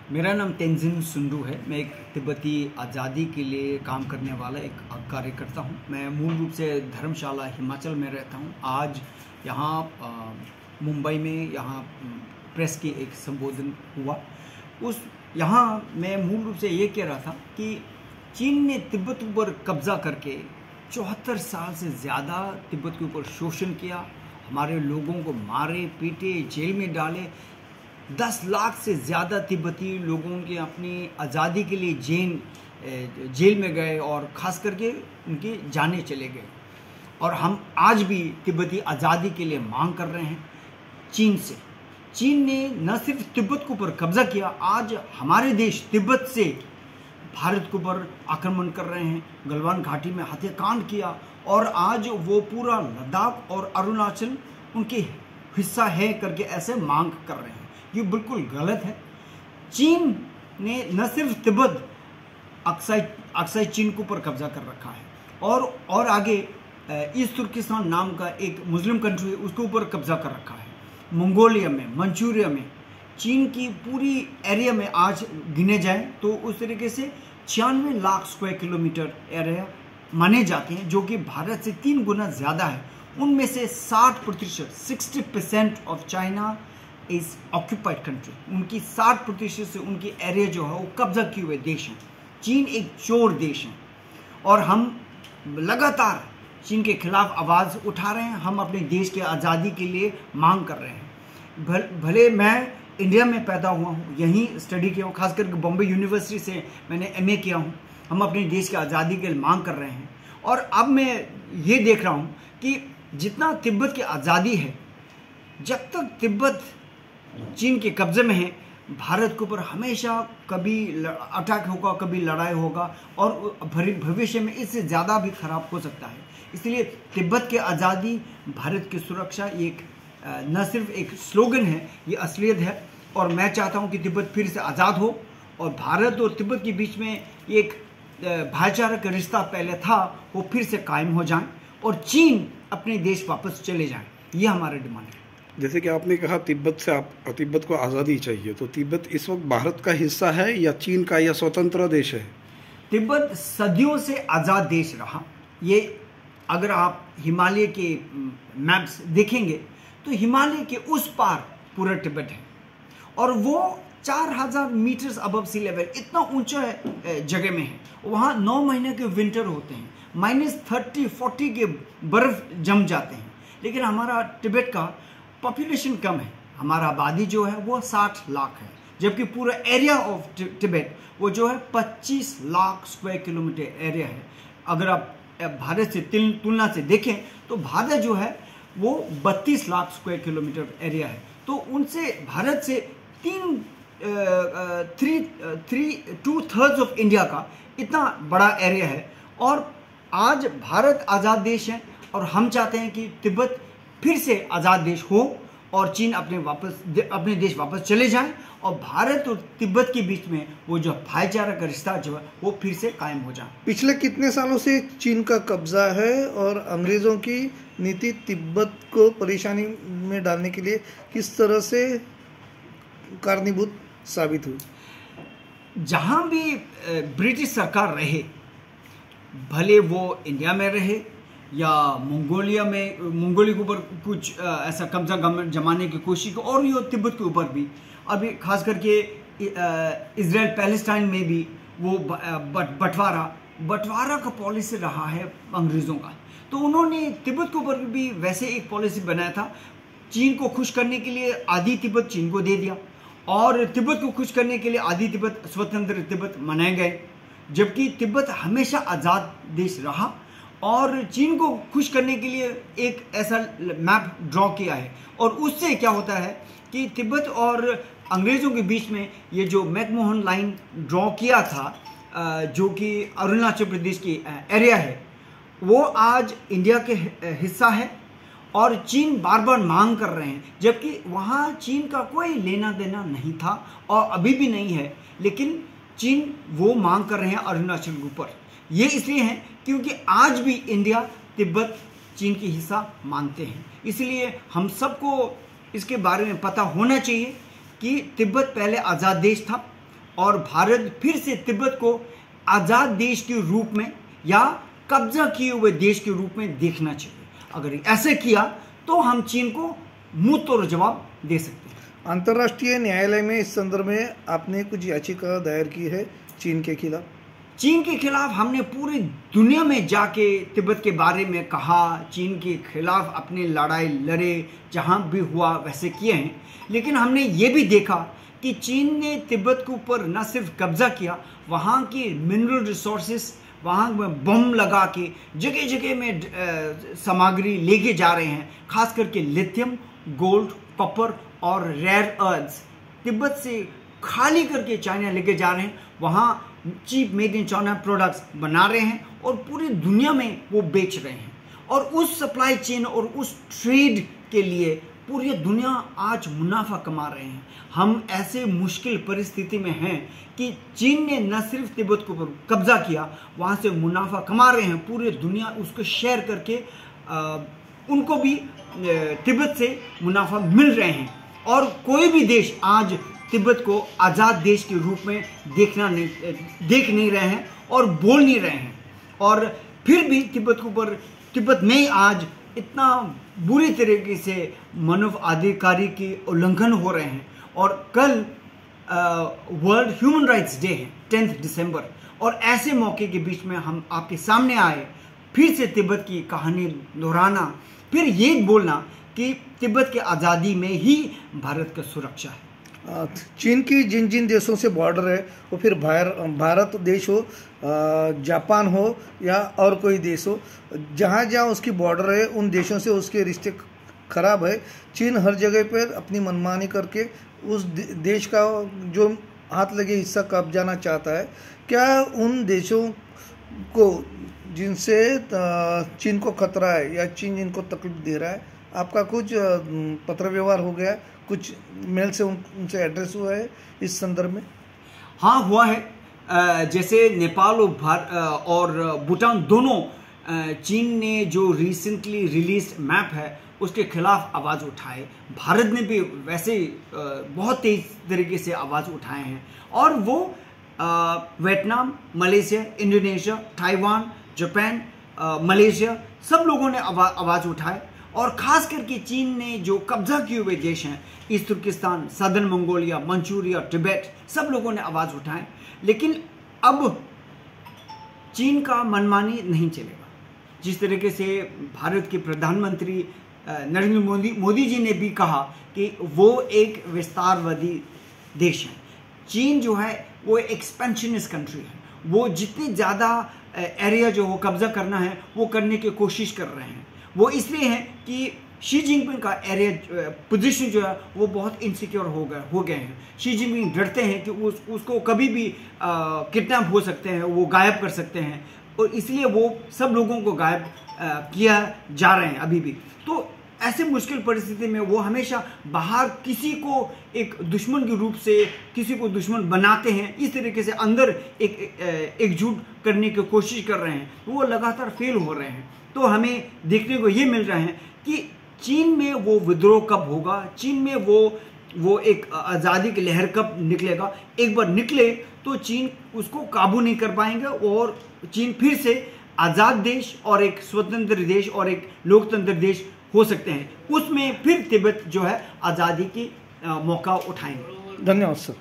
मेरा नाम तेंजिन सुंडू है। मैं एक तिब्बती आज़ादी के लिए काम करने वाला एक कार्यकर्ता हूँ। मैं मूल रूप से धर्मशाला हिमाचल में रहता हूँ। आज यहाँ मुंबई में यहाँ प्रेस की एक संबोधन हुआ। यहाँ मैं मूल रूप से ये कह रहा था कि चीन ने तिब्बत पर कब्जा करके 74 साल से ज़्यादा तिब्बत के ऊपर शोषण किया, हमारे लोगों को मारे पीटे, जेल में डाले। 10 लाख से ज़्यादा तिब्बती लोगों के अपनी आज़ादी के लिए जेल में गए और ख़ास करके उनके जाने चले गए। और हम आज भी तिब्बती आज़ादी के लिए मांग कर रहे हैं चीन से। चीन ने न सिर्फ तिब्बत के ऊपर कब्जा किया, आज हमारे देश तिब्बत से भारत के ऊपर आक्रमण कर रहे हैं। गलवान घाटी में हत्याकांड किया और आज वो पूरा लद्दाख और अरुणाचल उनके हिस्सा है करके ऐसे मांग कर रहे हैं। ये बिल्कुल गलत है। चीन ने न सिर्फ तिब्बत, अक्साई चीन के ऊपर कब्जा कर रखा है और आगे ईस्ट तुर्किस्तान नाम का एक मुस्लिम कंट्री है, उसके ऊपर कब्जा कर रखा है। मंगोलिया में, मंचूरिया में, चीन की पूरी एरिया में आज गिने जाएं तो उस तरीके से 96 लाख स्क्वायर किलोमीटर एरिया माने जाते हैं, जो कि भारत से 3 गुना ज़्यादा है। उनमें से 60%, 60% of China is occupied country. उनकी 60% से उनकी एरिया जो है वो कब्जा किए हुए देश हैं। चीन एक चोर देश है और हम लगातार चीन के खिलाफ आवाज़ उठा रहे हैं। हम अपने देश के आज़ादी के लिए मांग कर रहे हैं। भले मैं इंडिया में पैदा हुआ हूँ, यहीं स्टडी किया हूँ, खास करके बॉम्बे यूनिवर्सिटी से मैंने MA किया हूँ। हम अपने देश की आज़ादी के लिए मांग कर रहे हैं और अब मैं ये देख रहा हूँ कि जितना तिब्बत की आज़ादी है, जब तक तिब्बत चीन के कब्जे में है, भारत के ऊपर हमेशा कभी अटैक होगा, कभी लड़ाई होगा और भविष्य में इससे ज़्यादा भी खराब हो सकता है। इसलिए तिब्बत की आज़ादी, भारत की सुरक्षा एक न सिर्फ एक स्लोगन है, ये असलियत है। और मैं चाहता हूँ कि तिब्बत फिर से आज़ाद हो और भारत और तिब्बत के बीच में एक भाईचारा का रिश्ता पहले था वो फिर से कायम हो जाए और चीन अपने देश वापस चले जाए। ये हमारा डिमांड है। जैसे कि आपने कहा तिब्बत को आज़ादी चाहिए, तो तिब्बत इस वक्त भारत का हिस्सा है या चीन का या स्वतंत्र देश है? तिब्बत सदियों से आज़ाद देश रहा। ये अगर आप हिमालय के मैप्स देखेंगे तो हिमालय के उस पार पूरा तिब्बत है और वो 4000 मीटर्स अबव सी लेवल, इतना ऊंचा जगह में है। वहाँ 9 महीने के विंटर होते हैं, -30-40 के बर्फ जम जाते हैं। लेकिन हमारा तिब्बत का पॉपुलेशन कम है, हमारा आबादी जो है वो 60 लाख है, जबकि पूरा एरिया ऑफ तिब्बत वो जो है 25 लाख स्क्वायर किलोमीटर एरिया है। अगर आप भारत से तुलना से देखें तो भारत जो है वो 32 लाख स्क्वायर किलोमीटर एरिया है। तो उनसे भारत से 2/3 ऑफ इंडिया का इतना बड़ा एरिया है। और आज भारत आज़ाद देश है और हम चाहते हैं कि तिब्बत फिर से आज़ाद देश हो और चीन अपने देश वापस चले जाएं और भारत और तिब्बत के बीच में वो जो भाईचारा का रिश्ता जो है वो फिर से कायम हो जाए। पिछले कितने सालों से चीन का कब्जा है और अंग्रेज़ों की नीति तिब्बत को परेशानी में डालने के लिए किस तरह से कारणीभूत साबित हुई? जहाँ भी ब्रिटिश सरकार रहे, भले वो इंडिया में रहे या मंगोलिया के ऊपर कुछ ऐसा कब्जा जमाने की कोशिश की, और ये तिब्बत के ऊपर भी, अभी खास करके इजराइल पैलेस्टाइन में भी वो बंटवारा का पॉलिसी रहा है अंग्रेज़ों का। तो उन्होंने तिब्बत के ऊपर भी वैसे एक पॉलिसी बनाया था। चीन को खुश करने के लिए आधी तिब्बत चीन को दे दिया और तिब्बत को खुश करने के लिए आधी तिब्बत, स्वतंत्र तिब्बत मनाए गए, जबकि तिब्बत हमेशा आज़ाद देश रहा। और चीन को खुश करने के लिए एक ऐसा मैप ड्रॉ किया है और उससे क्या होता है कि तिब्बत और अंग्रेज़ों के बीच में ये जो मैकमोहन लाइन ड्रॉ किया था, जो कि अरुणाचल प्रदेश की एरिया है, वो आज इंडिया के हिस्सा है और चीन बार बार मांग कर रहे हैं, जबकि वहाँ चीन का कोई लेना देना नहीं था और अभी भी नहीं है। लेकिन चीन वो मांग कर रहे हैं अरुणाचल के ऊपर। ये इसलिए है क्योंकि आज भी इंडिया तिब्बत चीन की हिस्सा मानते हैं। इसलिए हम सबको इसके बारे में पता होना चाहिए कि तिब्बत पहले आज़ाद देश था और भारत फिर से तिब्बत को आज़ाद देश के रूप में या कब्जा किए हुए देश के रूप में देखना चाहिए। अगर ऐसे किया तो हम चीन को मुंह तोड़ जवाब दे सकते हैं। अंतर्राष्ट्रीय न्यायालय में इस संदर्भ में आपने कुछ याचिका दायर की है चीन के खिलाफ? चीन के खिलाफ हमने पूरी दुनिया में जाके तिब्बत के बारे में कहा, चीन के खिलाफ अपने लड़ाई लड़े, जहां भी हुआ वैसे किए हैं। लेकिन हमने ये भी देखा कि चीन ने तिब्बत के ऊपर न सिर्फ कब्जा किया, वहाँ की मिनरल रिसोर्सेस वहाँ में बम लगा के जगह जगह में सामग्री लेके जा रहे हैं, खास करके लिथियम, गोल्ड, कॉपर और रेयर अर्थ्स तिब्बत से खाली करके चाइना लेके जा रहे हैं। वहाँ cheap made in China products बना रहे हैं और पूरी दुनिया में वो बेच रहे हैं। और उस सप्लाई चेन और उस ट्रेड के लिए पूरी दुनिया आज मुनाफा कमा रहे हैं। हम ऐसे मुश्किल परिस्थिति में हैं कि चीन ने न सिर्फ तिब्बत के ऊपर कब्जा किया, वहाँ से मुनाफा कमा रहे हैं, पूरी दुनिया उसको शेयर करके उनको भी तिब्बत से मुनाफा मिल रहे हैं। और कोई भी देश आज तिब्बत को आज़ाद देश के रूप में देख नहीं रहे हैं और बोल नहीं रहे हैं। और फिर भी तिब्बत में आज इतना बुरी तरीके से मानवाधिकार के उल्लंघन हो रहे हैं। और कल वर्ल्ड ह्यूमन राइट्स डे है 10 दिसंबर, और ऐसे मौके के बीच में हम आपके सामने आए फिर से तिब्बत की कहानी दोहराना, फिर ये बोलना कि तिब्बत की आज़ादी में ही भारत का सुरक्षा है। चीन की जिन जिन देशों से बॉर्डर है, वो फिर भारत देश हो, जापान हो या और कोई देश हो, जहाँ जहाँ उसकी बॉर्डर है उन देशों से उसके रिश्ते खराब है। चीन हर जगह पर अपनी मनमानी करके उस देश का जो हाथ लगे हिस्सा कब्जाना चाहता है। क्या उन देशों को जिनसे चीन को खतरा है या चीन जिनको तकलीफ दे रहा है, आपका कुछ पत्र व्यवहार हो गया, कुछ मेल से उनसे एड्रेस हुआ है इस संदर्भ में? हाँ, हुआ है। जैसे नेपाल और भूटान दोनों चीन ने जो रिसेंटली रिलीज मैप है उसके खिलाफ आवाज़ उठाए। भारत ने भी वैसे बहुत तेज तरीके से आवाज़ उठाए हैं। और वो Vietnam, Malaysia, Indonesia, Taiwan, Japan, Malaysia सब लोगों ने आवाज़ उठाए। और खास करके चीन ने जो कब्जा किए हुए देश हैं, East Turkistan, southern Mongolia, Manchuria, Tibet, सब लोगों ने आवाज़ उठाए। लेकिन अब चीन का मनमानी नहीं चलेगा। जिस तरीके से भारत के प्रधानमंत्री नरेंद्र मोदी जी ने भी कहा कि वो एक विस्तारवादी देश है। चीन जो है वो एक्सपेंशनिस्ट कंट्री है। वो जितनी ज़्यादा एरिया जो वो कब्जा करना है वो करने की कोशिश कर रहे हैं। वो इसलिए है कि शी जिनपिंग का एरिया पोजीशन जो है वो बहुत इनसिक्योर हो गए हैं। शी जिनपिंग डरते हैं कि उसको कभी भी किडनैप हो सकते हैं, वो गायब कर सकते हैं, और इसलिए वो सब लोगों को गायब किया जा रहे हैं अभी भी। तो ऐसे मुश्किल परिस्थिति में वो हमेशा बाहर किसी को एक दुश्मन के रूप से किसी को दुश्मन बनाते हैं, इस तरीके से अंदर एकजुट करने की कोशिश कर रहे हैं। वो लगातार फेल हो रहे हैं। तो हमें देखने को ये मिल रहा है कि चीन में वो विद्रोह कब होगा, चीन में वो एक आज़ादी की लहर कब निकलेगा। एक बार निकले तो चीन उसको काबू नहीं कर पाएंगे और चीन फिर से आज़ाद देश और एक स्वतंत्र देश और एक लोकतंत्र देश हो सकते हैं। उसमें फिर तिब्बत जो है आज़ादी की मौका उठाएंगे। धन्यवाद सर।